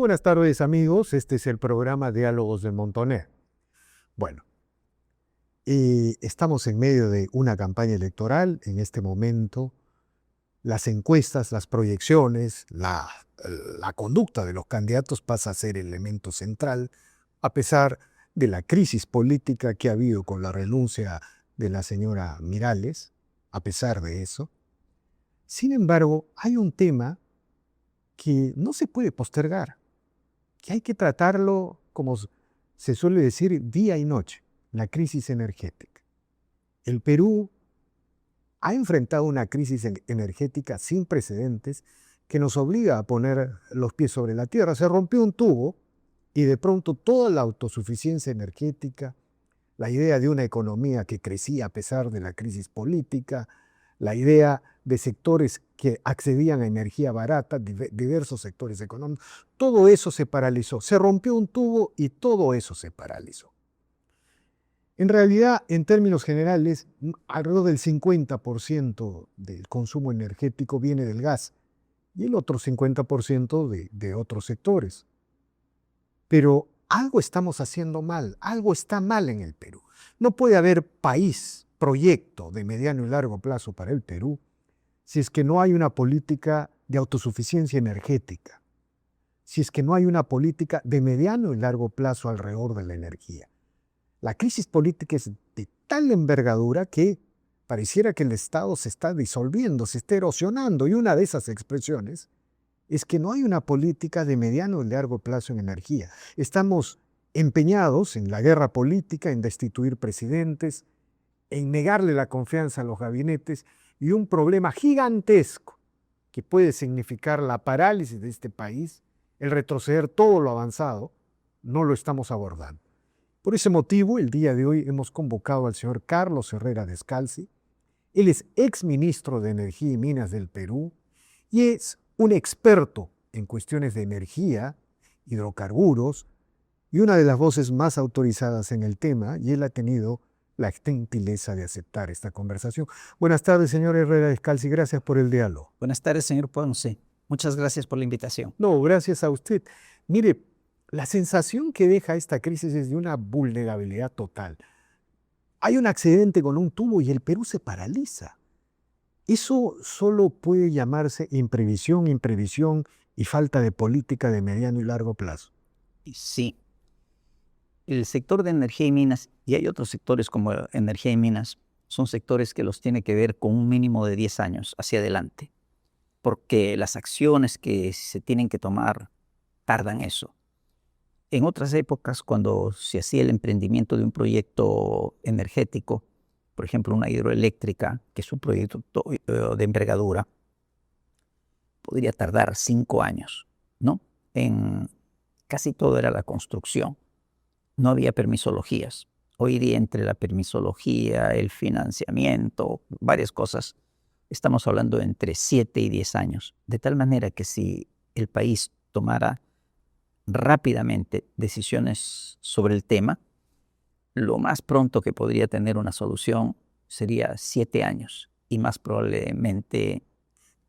buenas tardes, amigos. Este es el programa Diálogos de Montoner. Bueno, estamos en medio de una campaña electoral. En este momento, las encuestas, las proyecciones, la conducta de los candidatos pasa a ser el elemento central, a pesar de la crisis política que ha habido con la renuncia de la señora Miralles, a pesar de eso. Sin embargo, hay un tema que no se puede postergar, que hay que tratarlo, como se suele decir, día y noche, la crisis energética. El Perú ha enfrentado una crisis energética sin precedentes que nos obliga a poner los pies sobre la tierra. Se rompió un tubo y de pronto toda la autosuficiencia energética, la idea de una economía que crecía a pesar de la crisis política, la idea de sectores que accedían a energía barata, diversos sectores económicos, todo eso se paralizó. Se rompió un tubo y todo eso se paralizó. En realidad, en términos generales, alrededor del 50% del consumo energético viene del gas y el otro 50% de otros sectores. Pero algo estamos haciendo mal, algo está mal en el Perú. No puede haber país, proyecto de mediano y largo plazo para el Perú si es que no hay una política de autosuficiencia energética, si es que no hay una política de mediano y largo plazo alrededor de la energía. La crisis política es de tal envergadura que pareciera que el Estado se está disolviendo, se está erosionando, y una de esas expresiones es que no hay una política de mediano y largo plazo en energía. Estamos empeñados en la guerra política, en destituir presidentes, en negarle la confianza a los gabinetes, y un problema gigantesco que puede significar la parálisis de este país, el retroceder todo lo avanzado, no lo estamos abordando. Por ese motivo, el día de hoy hemos convocado al señor Carlos Herrera Descalzi. Él es exministro de Energía y Minas del Perú y es un experto en cuestiones de energía, hidrocarburos, y una de las voces más autorizadas en el tema, y él ha tenido la gentileza de aceptar esta conversación. Buenas tardes, señor Herrera Descalzi, gracias por el diálogo. Buenas tardes, señor Ponce. Muchas gracias por la invitación. No, gracias a usted. Mire, la sensación que deja esta crisis es de una vulnerabilidad total. Hay un accidente con un tubo y el Perú se paraliza. Eso solo puede llamarse imprevisión y falta de política de mediano y largo plazo. Sí. El sector de energía y minas, y hay otros sectores como energía y minas, son sectores que los tiene que ver con un mínimo de 10 años hacia adelante, porque las acciones que se tienen que tomar tardan eso. En otras épocas, cuando se hacía el emprendimiento de un proyecto energético, por ejemplo, una hidroeléctrica, que es un proyecto de envergadura, podría tardar 5 años, ¿no? En casi todo era la construcción. No había permisologías. Hoy día, entre la permisología, el financiamiento, varias cosas, estamos hablando entre 7 y 10 años. De tal manera que si el país tomara rápidamente decisiones sobre el tema, lo más pronto que podría tener una solución sería 7 años y más probablemente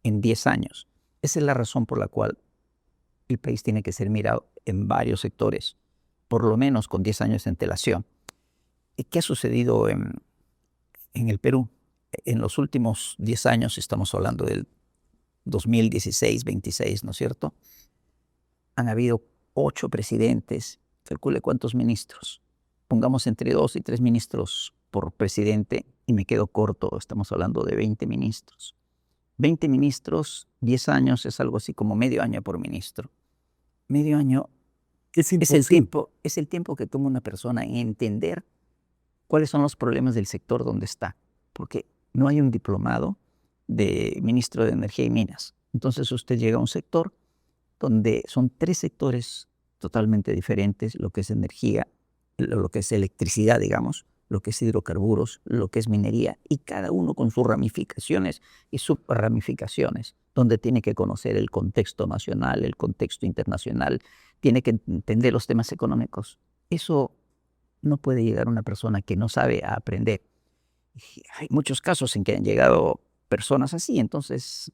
en 10 años. Esa es la razón por la cual el país tiene que ser mirado en varios sectores, por lo menos con 10 años de antelación. ¿Qué ha sucedido en el Perú? En los últimos 10 años, estamos hablando del 2016, 26, ¿no es cierto? Han habido 8 presidentes, calcule cuántos ministros. Pongamos entre 2 y 3 ministros por presidente y me quedo corto, estamos hablando de 20 ministros. 20 ministros, 10 años es algo así como medio año por ministro. Medio año es el tiempo que toma una persona en entender cuáles son los problemas del sector donde está, porque no hay un diplomado de ministro de Energía y Minas. Entonces usted llega a un sector donde son 3 sectores totalmente diferentes, lo que es energía, lo que es electricidad, digamos, lo que es hidrocarburos, lo que es minería, y cada uno con sus ramificaciones y subramificaciones, donde tiene que conocer el contexto nacional, el contexto internacional, tiene que entender los temas económicos. Eso no puede llegar una persona que no sabe a aprender. Hay muchos casos en que han llegado personas así, entonces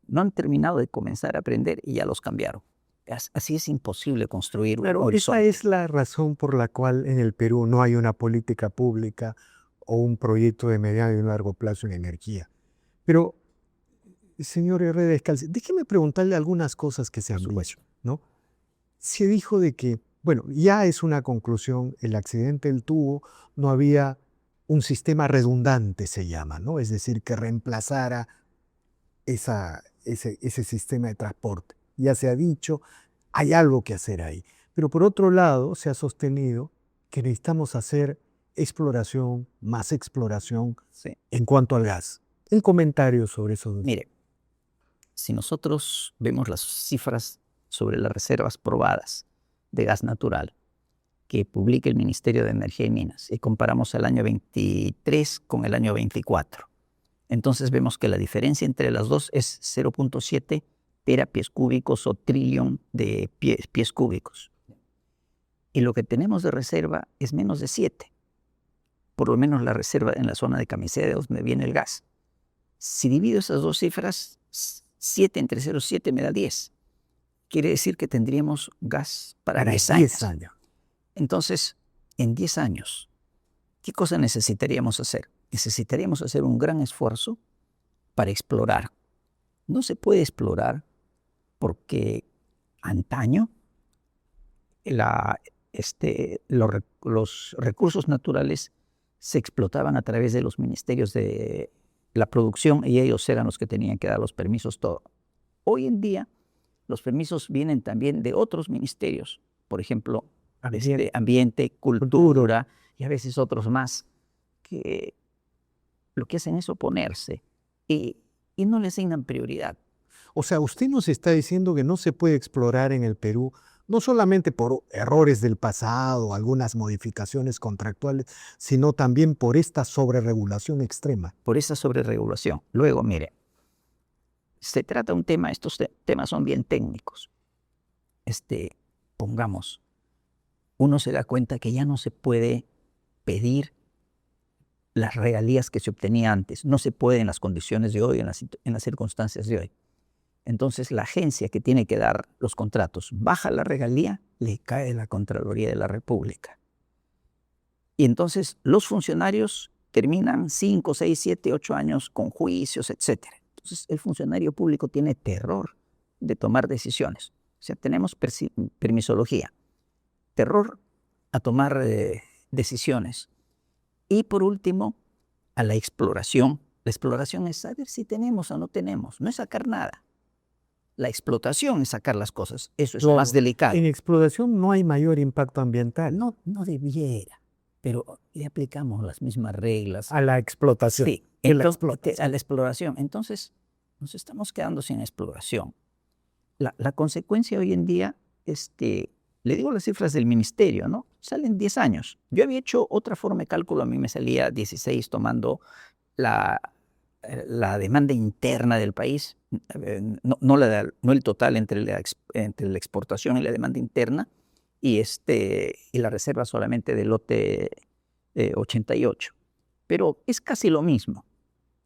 no han terminado de comenzar a aprender y ya los cambiaron. Así es imposible construir un Claro, esa horizonte. es la razón por la cual en el Perú no hay una política pública o un proyecto de mediano y largo plazo en energía. Pero, señor Herrera Escalzi, déjeme preguntarle algunas cosas que se Por han supuesto. dicho, ¿no? Se dijo de que, bueno, ya es una conclusión, el accidente del tubo, no había un sistema redundante, se llama, ¿no? Es decir, que reemplazara ese sistema de transporte. Ya se ha dicho, hay algo que hacer ahí. Pero por otro lado, se ha sostenido que necesitamos hacer exploración, más exploración Sí. en cuanto al gas. Un comentario sobre eso. Mire, si nosotros vemos las cifras sobre las reservas probadas de gas natural que publica el Ministerio de Energía y Minas y comparamos el año 23 con el año 24, entonces vemos que la diferencia entre las dos es 0.7 terapies cúbicos o trillón de pies cúbicos. Y lo que tenemos de reserva es menos de 7, por lo menos la reserva en la zona de Camisea, de donde viene el gas. Si divido esas dos cifras, 7 entre 0,7 me da 10. Quiere decir que tendríamos gas para 10 años. Entonces, en 10 años, ¿qué cosa necesitaríamos hacer? Necesitaríamos hacer un gran esfuerzo para explorar. No se puede explorar porque antaño los recursos naturales se explotaban a través de los ministerios de la producción y ellos eran los que tenían que dar los permisos, todo. Hoy en día, los permisos vienen también de otros ministerios, por ejemplo, ambiente, cultura y a veces otros más, que lo que hacen es oponerse y no le asignan prioridad. O sea, usted nos está diciendo que no se puede explorar en el Perú, no solamente por errores del pasado, algunas modificaciones contractuales, sino también por esta sobreregulación extrema. Por esa sobreregulación. Luego, mire, se trata de un tema, estos temas son bien técnicos. Pongamos, uno se da cuenta que ya no se puede pedir las regalías que se obtenía antes. No se puede en las condiciones de hoy, en las circunstancias de hoy. Entonces, la agencia que tiene que dar los contratos baja la regalía, le cae la Contraloría de la República. Y entonces los funcionarios terminan 5, 6, 7, 8 años con juicios, etc. Entonces, el funcionario público tiene terror de tomar decisiones. O sea, tenemos permisología, terror a tomar decisiones. Y por último, a la exploración. La exploración es saber si tenemos o no tenemos, no es sacar nada. La explotación es sacar las cosas, eso es más delicado. En explotación no hay mayor impacto ambiental. No debiera, pero le aplicamos las mismas reglas. A la explotación. Sí, entonces, a la exploración. Entonces, nos estamos quedando sin exploración. La consecuencia hoy en día, le digo las cifras del ministerio, ¿no? Salen 10 años. Yo había hecho otra forma de cálculo, a mí me salía 16 tomando la demanda interna del país, no el total entre la exportación y la demanda interna, y la reserva solamente del lote 88. Pero es casi lo mismo,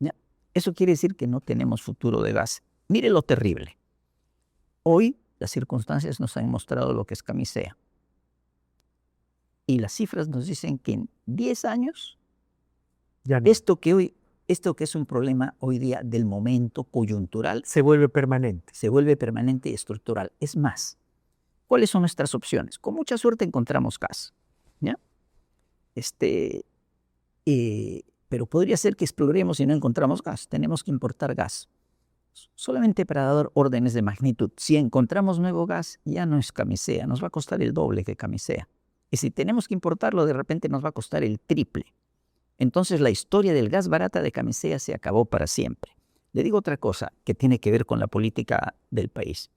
¿ya? Eso quiere decir que no tenemos futuro de gas. Mire lo terrible. Hoy las circunstancias nos han mostrado lo que es Camisea. Y las cifras nos dicen que en 10 años, ya no. esto que es un problema hoy día del momento coyuntural, se vuelve permanente. Se vuelve permanente y estructural. Es más, ¿cuáles son nuestras opciones? Con mucha suerte encontramos gas, ¿ya? Pero podría ser que exploremos y no encontramos gas. Tenemos que importar gas. Solamente para dar órdenes de magnitud. Si encontramos nuevo gas, ya no es Camisea. Nos va a costar el doble que Camisea. Y si tenemos que importarlo, de repente nos va a costar el triple. Entonces la historia del gas barata de Camisea se acabó para siempre. Le digo otra cosa que tiene que ver con la política del país.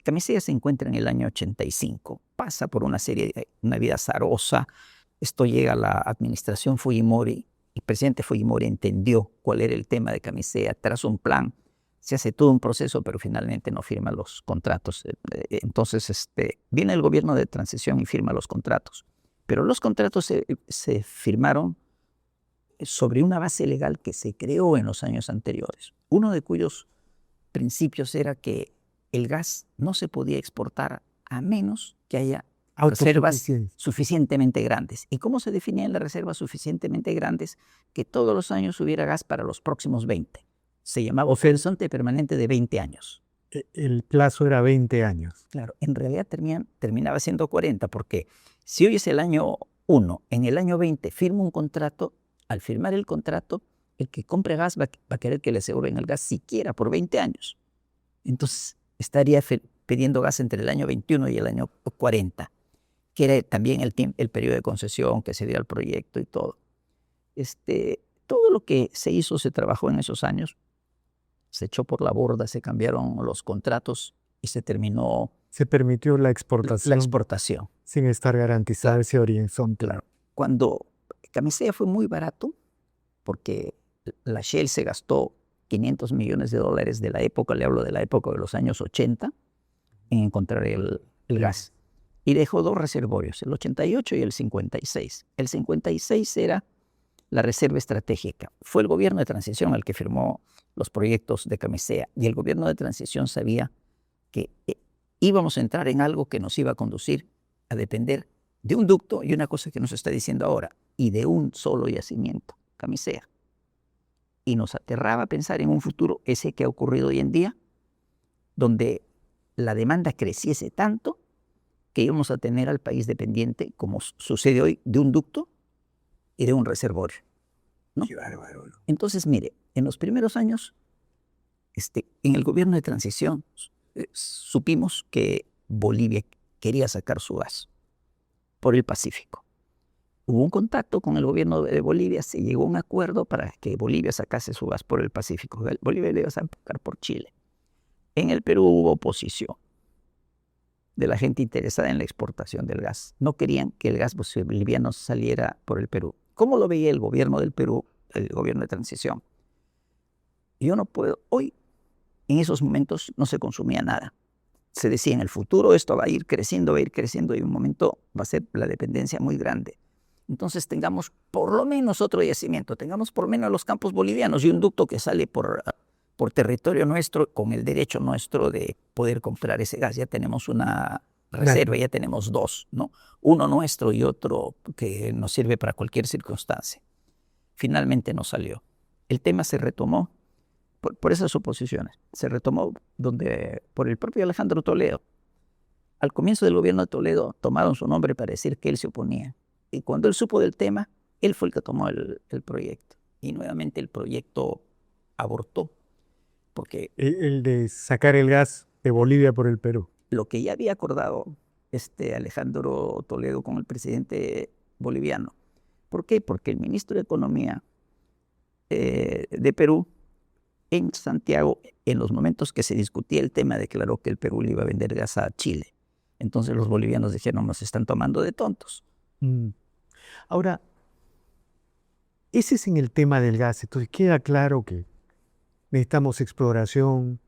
Camisea se encuentra en el año 85, pasa por una vida azarosa. Esto llega a la administración Fujimori y el presidente Fujimori entendió cuál era el tema de Camisea, trazó un plan, se hace todo un proceso, pero finalmente no firma los contratos. Entonces viene el gobierno de transición y firma los contratos. Pero los contratos se firmaron sobre una base legal que se creó en los años anteriores, uno de cuyos principios era que el gas no se podía exportar a menos que haya reservas suficientemente grandes. ¿Y cómo se definían las reservas suficientemente grandes? Que todos los años hubiera gas para los próximos 20. Se llamaba horizonte permanente de 20 años. El plazo era 20 años. Claro, en realidad terminaba siendo 40, porque si hoy es el año 1, en el año 20 firma un contrato, al firmar el contrato, el que compre gas va a querer que le aseguren el gas siquiera por 20 años. Entonces estaría pidiendo gas entre el año 21 y el año 40, que era también el periodo de concesión que se dio al proyecto y todo. Todo lo que se hizo, se trabajó en esos años, se echó por la borda, se cambiaron los contratos y se terminó. Se permitió la exportación. La exportación. Sin estar garantizado ese horizonte. Claro. Cuando Camisea fue muy barato, porque la Shell se gastó $500 millones de la época, le hablo de la época de los años 80, en encontrar el gas. Y dejó 2 reservorios, el 88 y el 56. El 56 era la reserva estratégica. Fue el gobierno de transición el que firmó los proyectos de Camisea, y el gobierno de transición sabía que íbamos a entrar en algo que nos iba a conducir a depender de un ducto, y una cosa que nos está diciendo ahora, y de un solo yacimiento, Camisea. Y nos aterraba pensar en un futuro, ese que ha ocurrido hoy en día, donde la demanda creciese tanto que íbamos a tener al país dependiente, como sucede hoy, de un ducto y de un reservorio, ¿no? Qué bárbaro, ¿no? Entonces, mire, en los primeros años, en el gobierno de transición, supimos que Bolivia quería sacar su gas por el Pacífico. Hubo un contacto con el gobierno de Bolivia, se llegó a un acuerdo para que Bolivia sacase su gas por el Pacífico. Bolivia le iba a sacar por Chile. En el Perú hubo oposición de la gente interesada en la exportación del gas. No querían que el gas boliviano saliera por el Perú. ¿Cómo lo veía el gobierno del Perú, el gobierno de transición? Yo no puedo, hoy, en esos momentos no se consumía nada. Se decía, en el futuro esto va a ir creciendo, y en un momento va a ser la dependencia muy grande. Entonces tengamos por lo menos otro yacimiento, tengamos por lo menos los campos bolivianos y un ducto que sale por territorio nuestro, con el derecho nuestro de poder comprar ese gas. Ya tenemos una reserva, ya tenemos 2, ¿no? Uno nuestro y otro que nos sirve para cualquier circunstancia. Finalmente no salió. El tema se retomó por esas oposiciones. Se retomó por el propio Alejandro Toledo. Al comienzo del gobierno de Toledo tomaron su nombre para decir que él se oponía. Y cuando él supo del tema, él fue el que tomó el proyecto. Y nuevamente el proyecto abortó. Porque el de sacar el gas de Bolivia por el Perú. Lo que ya había acordado Alejandro Toledo con el presidente boliviano. ¿Por qué? Porque el ministro de Economía de Perú, en Santiago, en los momentos que se discutía el tema, declaró que el Perú le iba a vender gas a Chile. Entonces los bolivianos dijeron, nos están tomando de tontos. Ahora, ese es en el tema del gas. Entonces queda claro que necesitamos exploración,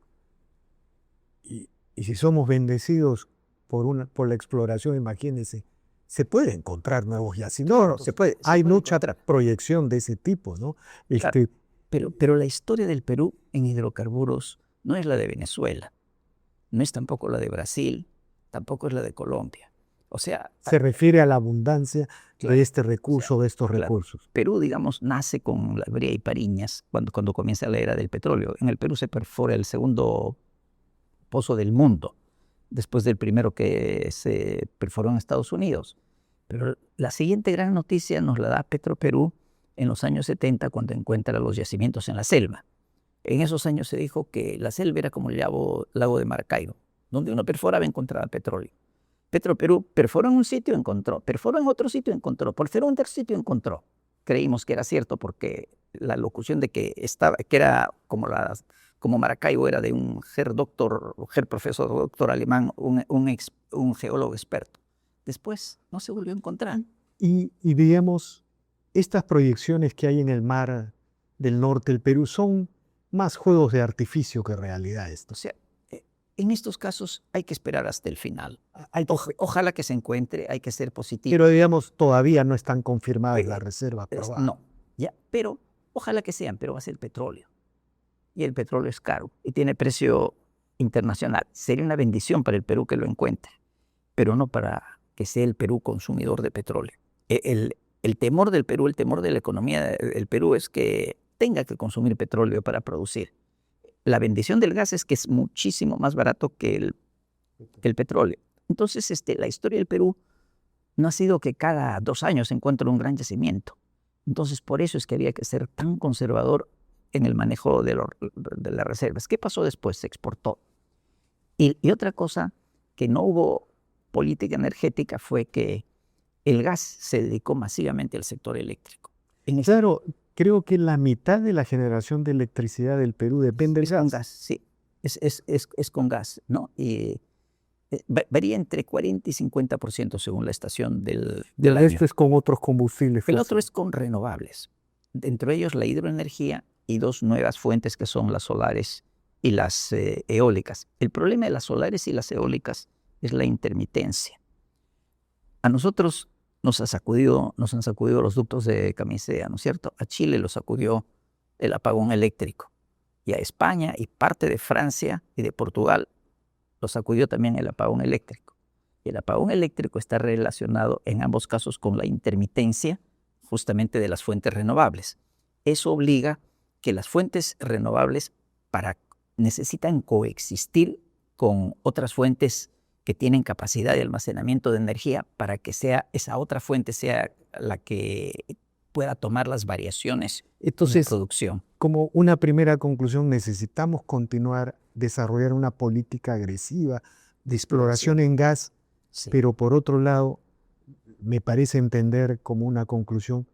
y si somos bendecidos por la exploración, imagínense, se puede encontrar nuevos yacimientos. No, se puede. Hay mucha proyección de ese tipo, ¿no? Claro, pero la historia del Perú en hidrocarburos no es la de Venezuela, no es tampoco la de Brasil, tampoco es la de Colombia. O sea, se refiere a la abundancia de este recurso, de estos recursos. Perú, digamos, nace con la brea y Pariñas cuando comienza la era del petróleo. En el Perú se perfora el segundo pozo del mundo, después del primero que se perforó en Estados Unidos. Pero la siguiente gran noticia nos la da Petroperú en los años 70, cuando encuentra los yacimientos en la selva. En esos años se dijo que la selva era como el lago de Maracaibo, donde uno perforaba y encontraba petróleo. Petroperú perforó en un sitio, encontró, perforó en otro sitio, encontró, perforó en otro sitio, encontró. Creímos que era cierto porque la locución de que era como Maracaibo era de un profesor doctor alemán, un geólogo experto. Después no se volvió a encontrar. Y digamos, estas proyecciones que hay en el mar del norte del Perú son más juegos de artificio que realidades. O sea, en estos casos hay que esperar hasta el final. Ojalá que se encuentre, hay que ser positivo. Pero digamos, todavía no están confirmadas las reservas probadas. No, ya, pero ojalá que sean, pero va a ser petróleo. Y el petróleo es caro y tiene precio internacional. Sería una bendición para el Perú que lo encuentre, pero no para que sea el Perú consumidor de petróleo. El temor del Perú, el temor de la economía del Perú es que tenga que consumir petróleo para producir. La bendición del gas es que es muchísimo más barato que el petróleo. Entonces, la historia del Perú no ha sido que cada 2 años se encuentre un gran yacimiento. Entonces, por eso es que había que ser tan conservador en el manejo de las reservas. ¿Qué pasó después? Se exportó. Y otra cosa, que no hubo política energética, fue que el gas se dedicó masivamente al sector eléctrico. Claro, creo que la mitad de la generación de electricidad del Perú depende del con gas. gas, sí, es con gas, ¿no? Y varía entre 40 y 50% según la estación del año. Esto es con otros combustibles El fósiles. otro es con renovables, entre ellos la hidroenergía y 2 nuevas fuentes que son las solares y las eólicas. El problema de las solares y las eólicas es la intermitencia. A nosotros nos han sacudido los ductos de Camisea, ¿no es cierto? A Chile lo sacudió el apagón eléctrico, y a España y parte de Francia y de Portugal lo sacudió también el apagón eléctrico. Y el apagón eléctrico está relacionado en ambos casos con la intermitencia justamente de las fuentes renovables. Eso obliga que las fuentes renovables necesitan coexistir con otras fuentes que tienen capacidad de almacenamiento de energía para que esa otra fuente sea la que pueda tomar las variaciones en la producción. Como una primera conclusión, necesitamos continuar desarrollar una política agresiva de exploración en gas, Sí. pero por otro lado, me parece entender como una conclusión,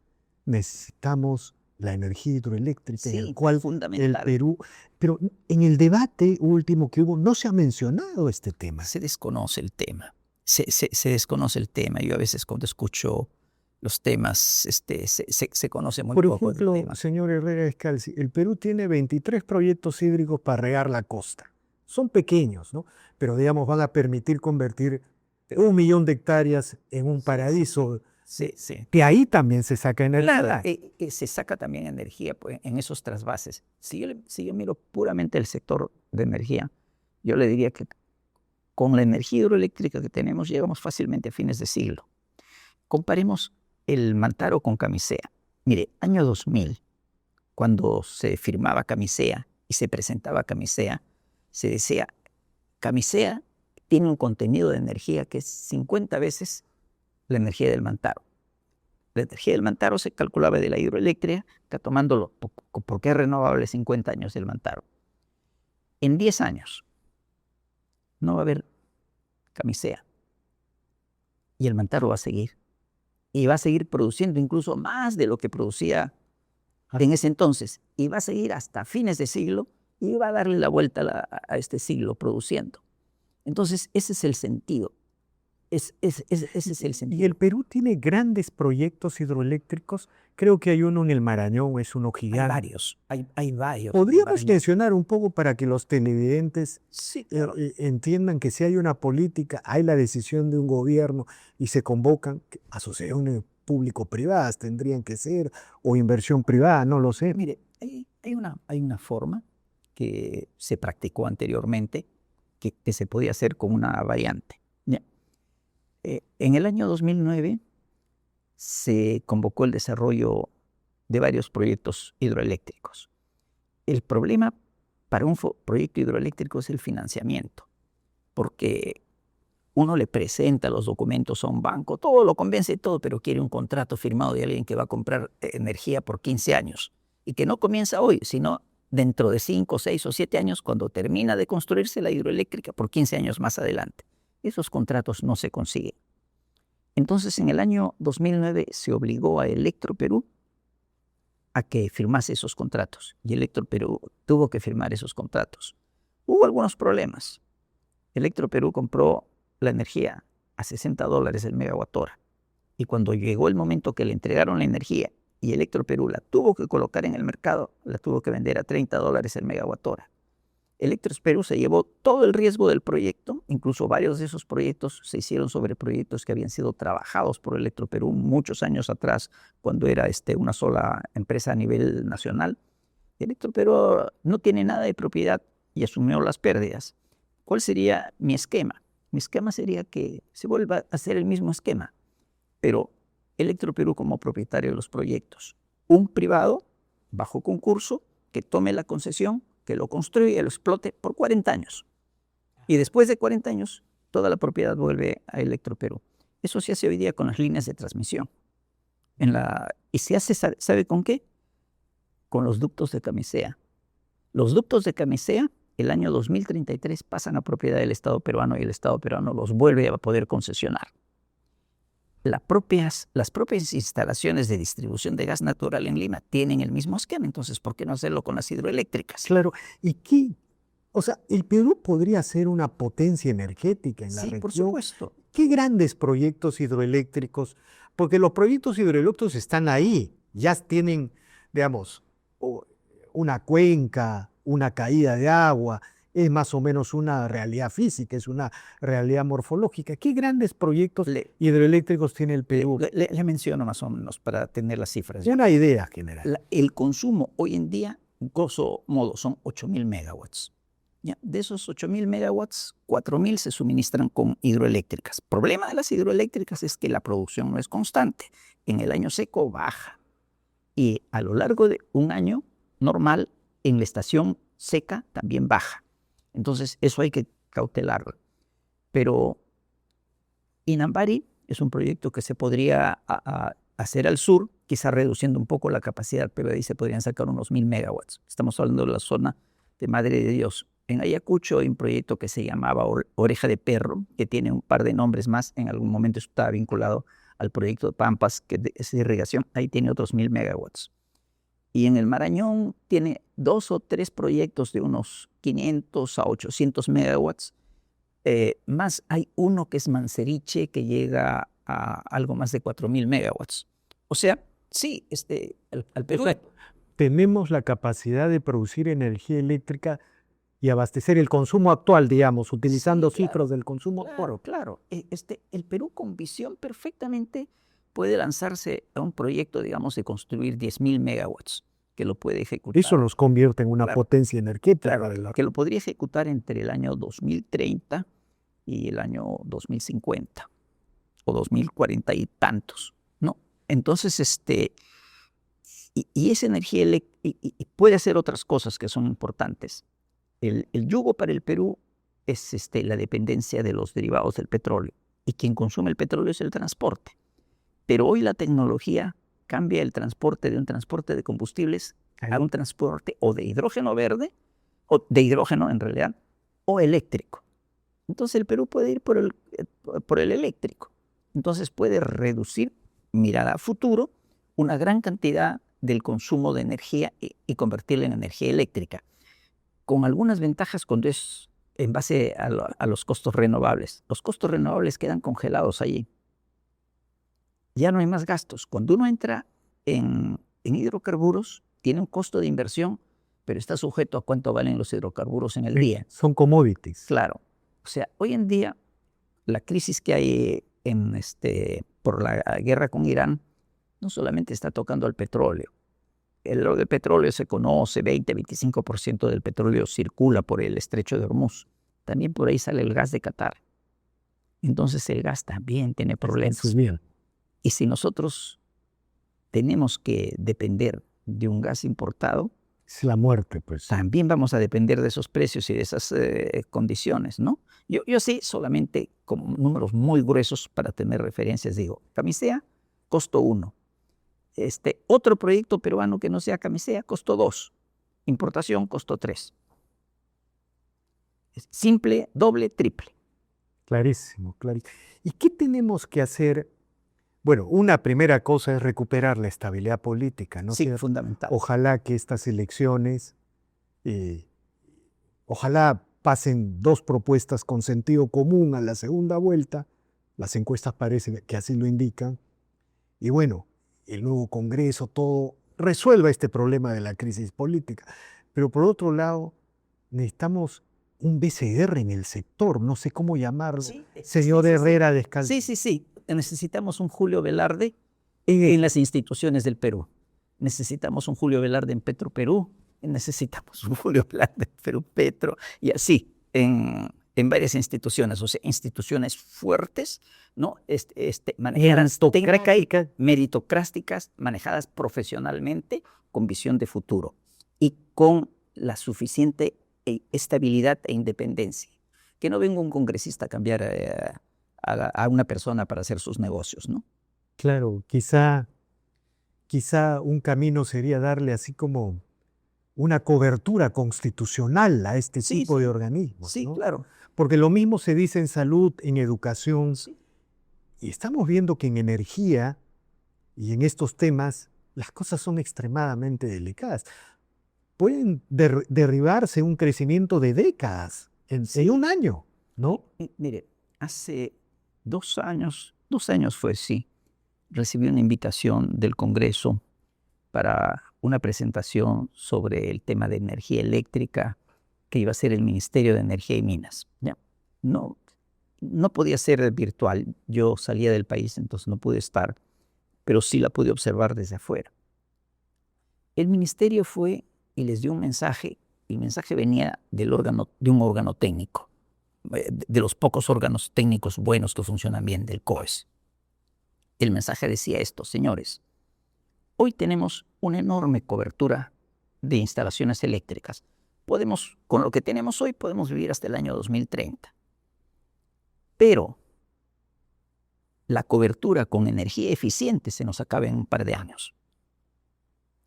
necesitamos la energía hidroeléctrica, en el cual el Perú... Pero en el debate último que hubo no se ha mencionado este tema. Se desconoce el tema. Se desconoce el tema. Yo a veces cuando escucho los temas, se conoce muy poco. Por ejemplo, señor Herrera Escalzi, el Perú tiene 23 proyectos hídricos para regar la costa. Son pequeños, ¿no? Pero digamos van a permitir convertir 1 millón de hectáreas en un paraíso. Sí, sí. Que ahí también se saca energía. Claro, se saca también energía pues, en esos trasvases. Si yo miro puramente el sector de energía, yo le diría que con la energía hidroeléctrica que tenemos llegamos fácilmente a fines de siglo. Comparemos el Mantaro con Camisea. Mire, año 2000, cuando se firmaba Camisea y se presentaba Camisea, se decía, Camisea tiene un contenido de energía que es 50 veces la energía del Mantaro. La energía del Mantaro se calculaba de la hidroeléctrica, tomándolo porque es renovable 50 años del Mantaro. En 10 años no va a haber Camisea y el Mantaro va a seguir. Y va a seguir produciendo incluso más de lo que producía en ese entonces. Y va a seguir hasta fines de siglo y va a darle la vuelta a este siglo produciendo. Entonces, ese es el sentido. Ese es el sentido. Y el Perú tiene grandes proyectos hidroeléctricos. Creo que hay uno en el Marañón, es uno gigante. Hay varios, hay varios. ¿Podríamos mencionar un poco para que los televidentes entiendan que si hay una política, hay la decisión de un gobierno y se convocan asociaciones público-privadas, tendrían que ser, o inversión privada, no lo sé? Mire, hay una forma que se practicó anteriormente que se podía hacer con una variante. En el año 2009 se convocó el desarrollo de varios proyectos hidroeléctricos. El problema para un proyecto hidroeléctrico es el financiamiento, porque uno le presenta los documentos a un banco, todo lo convence todo, pero quiere un contrato firmado de alguien que va a comprar energía por 15 años y que no comienza hoy, sino dentro de 5, 6 o 7 años cuando termina de construirse la hidroeléctrica por 15 años más adelante. Esos contratos no se consiguen. Entonces, en el año 2009 se obligó a Electroperú a que firmase esos contratos y Electroperú tuvo que firmar esos contratos. Hubo algunos problemas. Electroperú compró la energía a $60 el megawatt hora y cuando llegó el momento que le entregaron la energía y Electroperú la tuvo que colocar en el mercado, la tuvo que vender a $30 el megawatt hora. Electroperú se llevó todo el riesgo del proyecto, incluso varios de esos proyectos se hicieron sobre proyectos que habían sido trabajados por Electroperú muchos años atrás, cuando era una sola empresa a nivel nacional. Electroperú no tiene nada de propiedad y asumió las pérdidas. ¿Cuál sería mi esquema? Mi esquema sería que se vuelva a hacer el mismo esquema, pero Electroperú como propietario de los proyectos. Un privado, bajo concurso, que tome la concesión, que lo construya y lo explote por 40 años. Y después de 40 años, toda la propiedad vuelve a Electroperú. Eso se hace hoy día con las líneas de transmisión. Y se hace, ¿sabe con qué? Con los ductos de Camisea. Los ductos de Camisea, el año 2033, pasan a propiedad del Estado peruano y el Estado peruano los vuelve a poder concesionar. Las propias instalaciones de distribución de gas natural en Lima tienen el mismo esquema, entonces, ¿por qué no hacerlo con las hidroeléctricas? Claro, o sea, el Perú podría ser una potencia energética en la región. Sí, por supuesto. ¿Qué grandes proyectos hidroeléctricos? Porque los proyectos hidroeléctricos están ahí, ya tienen, digamos, una cuenca, una caída de agua, es más o menos una realidad física, es una realidad morfológica. ¿Qué grandes proyectos hidroeléctricos tiene el Perú? Le menciono más o menos para tener las cifras. Una idea general. El consumo hoy en día, grosso modo, son 8.000 megawatts. ¿Ya? De esos 8.000 megawatts, 4.000 se suministran con hidroeléctricas. El problema de las hidroeléctricas es que la producción no es constante. En el año seco baja. Y a lo largo de un año normal, en la estación seca también baja. Entonces, eso hay que cautelarlo. Pero Inambari es un proyecto que se podría hacer al sur, quizá reduciendo un poco la capacidad, pero ahí se podrían sacar unos 1.000 megawatts. Estamos hablando de la zona de Madre de Dios. En Ayacucho hay un proyecto que se llamaba Oreja de Perro, que tiene un par de nombres más. En algún momento estaba vinculado al proyecto de Pampas, que es de irrigación. Ahí tiene otros 1.000 megawatts. Y en el Marañón tiene 2 o 3 proyectos de unos 500 a 800 megawatts. Más hay uno que es Manseriche, que llega a algo más de 4.000 megawatts. O sea, sí, al Perú tenemos la capacidad de producir energía eléctrica y abastecer el consumo actual, digamos, utilizando cifras del consumo actual. Claro. El Perú con visión perfectamente puede lanzarse a un proyecto, digamos, de construir 10.000 megawatts, que lo puede ejecutar. Eso nos convierte en una potencia energética. Claro, que lo podría ejecutar entre el año 2030 y el año 2050 o 2040 y tantos, ¿no? Entonces, y esa energía y puede hacer otras cosas que son importantes. El yugo para el Perú es la dependencia de los derivados del petróleo, y quien consume el petróleo es el transporte. Pero hoy la tecnología cambia el transporte de un transporte de combustibles a un transporte o de hidrógeno verde, o de hidrógeno en realidad, o eléctrico. Entonces el Perú puede ir por el eléctrico. Entonces puede reducir, mirada a futuro, una gran cantidad del consumo de energía y convertirla en energía eléctrica, con algunas ventajas cuando es en base a los costos renovables. Los costos renovables quedan congelados allí. Ya no hay más gastos. Cuando uno entra en hidrocarburos, tiene un costo de inversión, pero está sujeto a cuánto valen los hidrocarburos en el día. Son commodities. Claro. O sea, hoy en día, la crisis que hay por la guerra con Irán no solamente está tocando al petróleo. El petróleo se conoce, 20-25% del petróleo circula por el estrecho de Hormuz. También por ahí sale el gas de Qatar. Entonces el gas también tiene problemas. Y si nosotros tenemos que depender de un gas importado, es la muerte, pues. También vamos a depender de esos precios y de esas condiciones, ¿no? Yo sí, solamente con números muy gruesos para tener referencias, digo, Camisea, costo 1. Otro proyecto peruano que no sea Camisea, costo 2. Importación, costo 3. Simple, doble, triple. Clarísimo, clarísimo. ¿Y qué tenemos que hacer? Bueno, una primera cosa es recuperar la estabilidad política, ¿no? Sí, fundamental. Ojalá que estas elecciones, ojalá pasen 2 propuestas con sentido común a la segunda vuelta. Las encuestas parecen que así lo indican. Y bueno, el nuevo Congreso, todo resuelva este problema de la crisis política. Pero por otro lado, necesitamos un BCR en el sector, no sé cómo llamarlo. Sí, señor Herrera Descalzo. Sí. Necesitamos un Julio Velarde en las instituciones del Perú. Necesitamos un Julio Velarde en Petro Perú. Necesitamos un Julio Velarde en Perú Petro. Y así, en en varias instituciones, o sea, instituciones fuertes, ¿no? Manejadas meritocráticas, manejadas profesionalmente, con visión de futuro y con la suficiente estabilidad e independencia. Que no venga un congresista a cambiar a una persona para hacer sus negocios, ¿no? Claro, quizá un camino sería darle así como una cobertura constitucional a este Sí, tipo de sí, organismos, sí, ¿no? claro. Porque lo mismo se dice en salud, en educación, Sí. y estamos viendo que en energía y en estos temas las cosas son extremadamente delicadas. Pueden derribarse un crecimiento de décadas en un año, ¿no? Mire, hace 2 años fue, sí, recibí una invitación del Congreso para una presentación sobre el tema de energía eléctrica que iba a ser el Ministerio de Energía y Minas. ¿Ya? No, no podía ser virtual. Yo salía del país, entonces no pude estar, pero sí la pude observar desde afuera. El ministerio fue y les dio un mensaje, y el mensaje venía de un órgano técnico, de los pocos órganos técnicos buenos que funcionan bien, del COES. El mensaje decía esto: señores, hoy tenemos una enorme cobertura de instalaciones eléctricas. Con lo que tenemos hoy, podemos vivir hasta el año 2030. Pero la cobertura con energía eficiente se nos acaba en un par de años.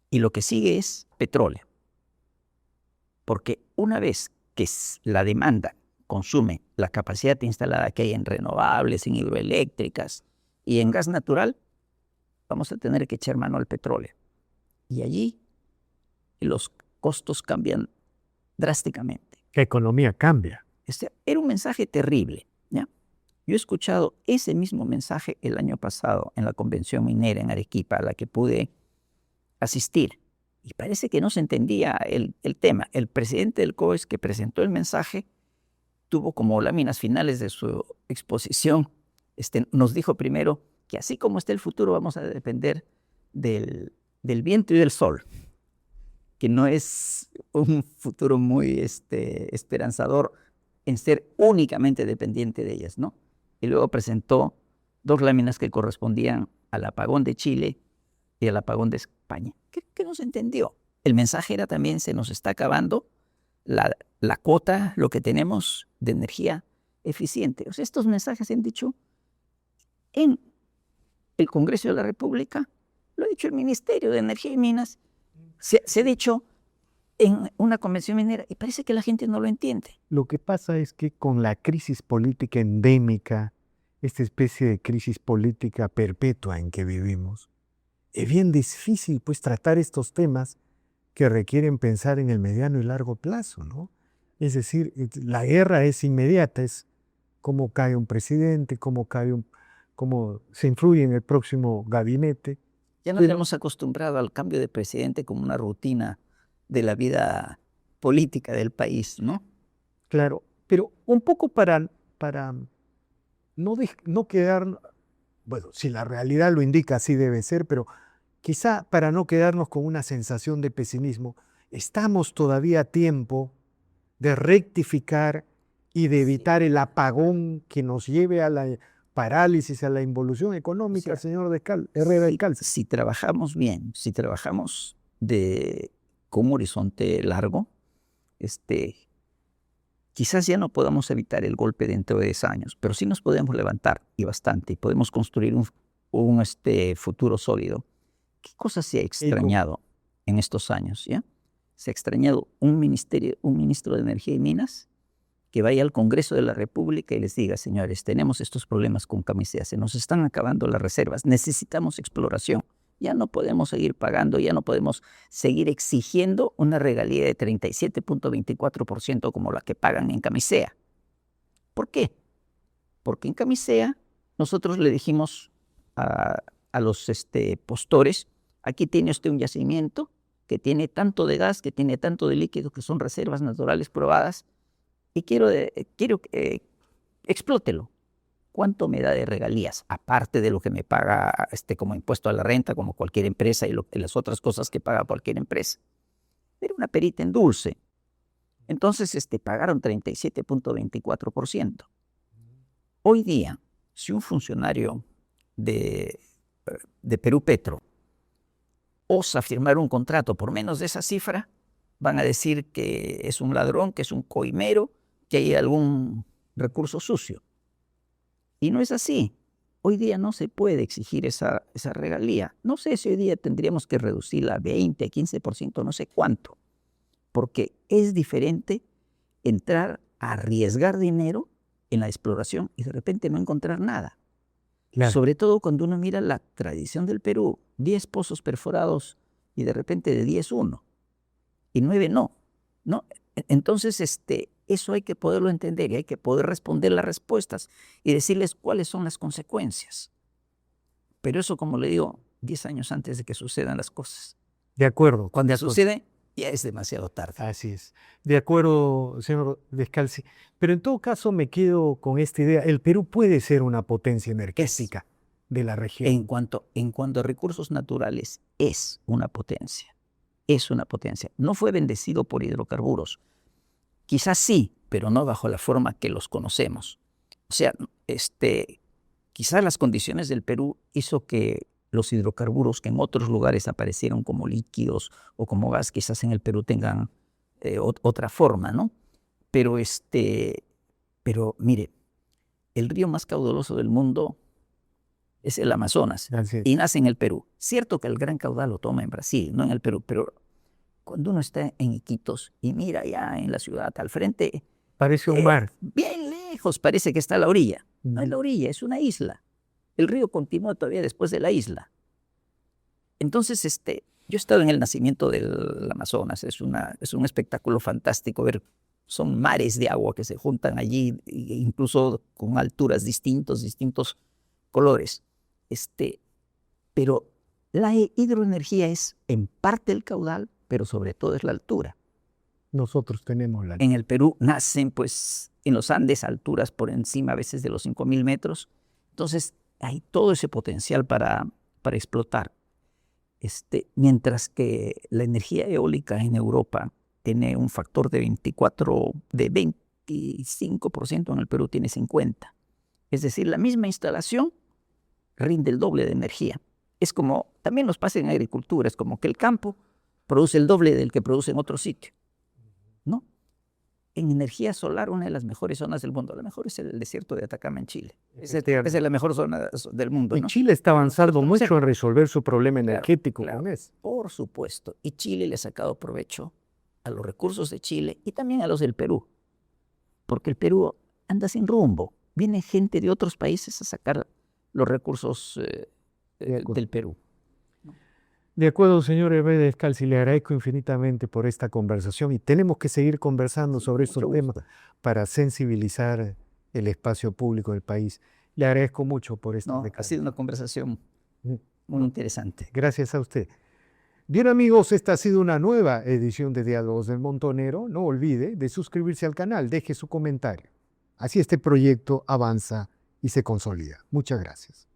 Y lo que sigue es petróleo. Porque una vez que la demanda consume la capacidad instalada que hay en renovables, en hidroeléctricas y en gas natural, vamos a tener que echar mano al petróleo. Y allí los costos cambian drásticamente. La economía cambia. Era un mensaje terrible, ¿ya? Yo he escuchado ese mismo mensaje el año pasado en la convención minera en Arequipa, a la que pude asistir, y parece que no se entendía el tema. El presidente del COES, que presentó el mensaje, tuvo como láminas finales de su exposición, nos dijo primero que así como está el futuro, vamos a depender del viento y del sol, que no es un futuro muy esperanzador en ser únicamente dependiente de ellas, ¿no? Y luego presentó 2 láminas que correspondían al apagón de Chile y al apagón de España. ¿Qué no se entendió? El mensaje era también: se nos está acabando la cuota, lo que tenemos de energía eficiente. O sea, estos mensajes se han dicho en el Congreso de la República, lo ha dicho el Ministerio de Energía y Minas, se ha dicho en una convención minera, y parece que la gente no lo entiende. Lo que pasa es que con la crisis política endémica, esta especie de crisis política perpetua en que vivimos, es bien difícil pues tratar estos temas que requieren pensar en el mediano y largo plazo, ¿no? Es decir, la guerra es inmediata, es cómo cae un presidente, cómo se influye en el próximo gabinete. Ya nos hemos acostumbrado al cambio de presidente como una rutina de la vida política del país, ¿no? Claro, pero un poco para no quedar, bueno, si la realidad lo indica, así debe ser, pero quizá para no quedarnos con una sensación de pesimismo, estamos todavía a tiempo de rectificar y de evitar el apagón que nos lleve a la parálisis, a la involución económica, señor Herrera de Calza. Si trabajamos bien, si trabajamos con un horizonte largo, quizás ya no podamos evitar el golpe dentro de 10 años, pero sí nos podemos levantar, y bastante, y podemos construir un futuro sólido. ¿Qué cosa se ha extrañado en estos años? ¿Ya? Se ha extrañado un ministro de Energía y Minas que vaya al Congreso de la República y les diga: señores, tenemos estos problemas con Camisea, se nos están acabando las reservas, necesitamos exploración, ya no podemos seguir pagando, ya no podemos seguir exigiendo una regalía de 37.24% como la que pagan en Camisea. ¿Por qué? Porque en Camisea nosotros le dijimos a los postores: aquí tiene usted un yacimiento que tiene tanto de gas, que tiene tanto de líquido, que son reservas naturales probadas, y quiero explótelo. ¿Cuánto me da de regalías? Aparte de lo que me paga como impuesto a la renta, como cualquier empresa, y las otras cosas que paga cualquier empresa. Era una perita en dulce. Entonces pagaron 37.24%. Hoy día, si un funcionario de Perú Petro osa firmar un contrato por menos de esa cifra, van a decir que es un ladrón, que es un coimero, que hay algún recurso sucio. Y no es así. Hoy día no se puede exigir esa regalía. No sé si hoy día tendríamos que reducirla a 20, 15%, no sé cuánto. Porque es diferente entrar a arriesgar dinero en la exploración y de repente no encontrar nada. Claro. Sobre todo cuando uno mira la tradición del Perú, 10 pozos perforados y de repente de 10 uno y 9 no. Entonces eso hay que poderlo entender y hay que poder responder las respuestas y decirles cuáles son las consecuencias. Pero eso, como le digo, 10 años antes de que sucedan las cosas. De acuerdo. Cuando sucede, ya es demasiado tarde. Así es. De acuerdo, señor Descalzi. Pero en todo caso me quedo con esta idea. El Perú puede ser una potencia energética de la región. En cuanto a recursos naturales, es una potencia. Es una potencia. No fue bendecido por hidrocarburos. Quizás sí, pero no bajo la forma que los conocemos. O sea, quizás las condiciones del Perú hizo que los hidrocarburos que en otros lugares aparecieron como líquidos o como gas, quizás en el Perú tengan otra forma, ¿no? Pero mire, el río más caudaloso del mundo es el Amazonas y nace en el Perú. Cierto que el gran caudal lo toma en Brasil, no en el Perú, pero cuando uno está en Iquitos y mira ya en la ciudad al frente, parece un mar. Bien lejos parece que está a la orilla. No es la orilla, es una isla. El río continúa todavía después de la isla. Entonces, yo he estado en el nacimiento del Amazonas. Es un espectáculo fantástico ver. Son mares de agua que se juntan allí, incluso con alturas distintos colores. Pero la hidroenergía es en parte el caudal, pero sobre todo es la altura. Nosotros tenemos la altura. En el Perú nacen, pues, en los Andes, alturas por encima a veces de los 5.000 metros. Entonces, hay todo ese potencial para explotar. Mientras que la energía eólica en Europa tiene un factor de 25%, en el Perú tiene 50%. Es decir, la misma instalación rinde el doble de energía. Es como, también nos pasa en agricultura, es como que el campo produce el doble del que produce en otro sitio, ¿no? En energía solar, una de las mejores zonas del mundo, la mejor es el desierto de Atacama en Chile. Esa es la mejor zona del mundo, ¿no? Y Chile está avanzando mucho en resolver su problema energético. Claro, por supuesto. Y Chile le ha sacado provecho a los recursos de Chile y también a los del Perú. Porque el Perú anda sin rumbo. Viene gente de otros países a sacar los recursos del Perú. De acuerdo, señor Hervé Descalzi, le agradezco infinitamente por esta conversación y tenemos que seguir conversando sobre estos temas para sensibilizar el espacio público del país. Le agradezco mucho por esta Ha sido una conversación muy interesante. Gracias a usted. Bien, amigos, esta ha sido una nueva edición de Diálogos del Montonero. No olvide de suscribirse al canal, deje su comentario. Así este proyecto avanza y se consolida. Muchas gracias.